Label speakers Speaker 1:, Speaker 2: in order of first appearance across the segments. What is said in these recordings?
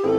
Speaker 1: Դոնա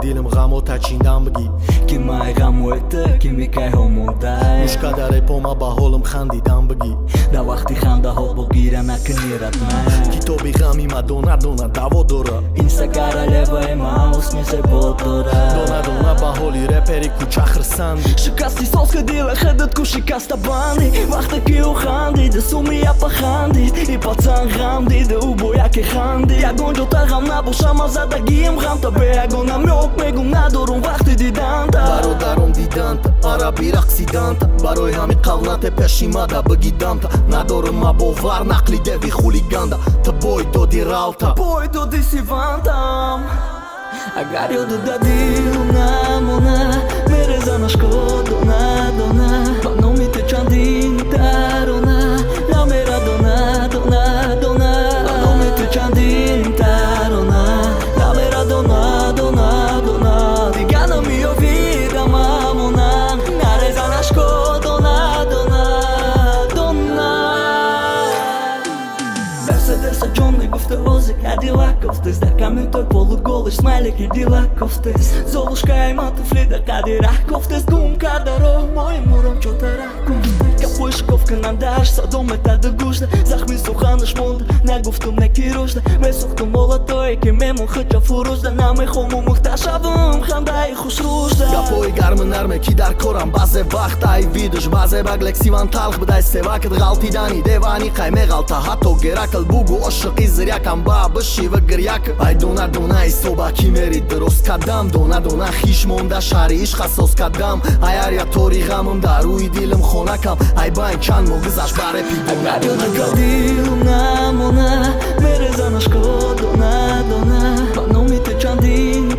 Speaker 1: դիլմ ղամոթա չինդան բգի
Speaker 2: Կիմա եղամույթը, կիմիկայ հոմուդայ
Speaker 1: Ուշկադար է պոմա բահոլմ խանդի դան բգի
Speaker 2: Da vaqti xanda hobbo girana kniratna
Speaker 1: Kitobi ղամի մա դոնա դավոդորը
Speaker 2: Insta королева и маус не заботора
Speaker 1: Դոնա բահոլի ռեպերի կուչա խրսանդի
Speaker 2: Շկասти сол сходила, ходят куши кастабаны Вахта ки уханди, да суми я паханди И пацан гамди, да убояки ханди Я гонжо тагам на бушама за да гием гам Табе я го намек, мегум надорум вахти диданта
Speaker 1: Բարոդարում դիդանտը, արաբի ռախսիդանտը Բարոյ համի կավնատ է պեշիմադա բգի դանտը Նադորում աբովար նақլի դևի խուլիգանդա Թբոյ դոդի ռալտա
Speaker 2: Poi tot si vantam Agario do dadil na mona Mereza na škodu na dona Pa no mi te čandin tarona La mera dona Pa no mi te čandin tarona La mera dona Digana mi ovida mamona Nareza na škodu na dona Mercedesa John не гуфте вози Кадилаковтес Да камен той полуголиш смайлик и дилаковтес Золушка има туфли да кадираковтес Гумка даро мой муром чотараковтес Капуишковка надаш садомета да гужда Захми суханаш монда Не гуфтум не киружда Месохтум мола той ке мему хъча фуружда Наме хомо мухташавым ханда и хушружда
Speaker 1: Կապոյի գարմնար մեկի դար կորան բազ է վախտ այ վիդուշ բազ է բագլեք սիվան թալխ բդայ սևակդ գալտի դանի դևանի խայ մեղալտա հատո գերակլ բուգու օշկի զրյական բա բշիվը գրյակը այ դոնա ի սոբակի մերի դրոս կադամ դոնա խիշ մոնդա շարի իշխասոս կադամ այ արյա թորի ғամում դարույ դիլմ խոնակամ այ բայն չան մոգզաշ բարեպի
Speaker 2: Agario do gadil na mona Mereza na škodu na dona Pa no mi te čandin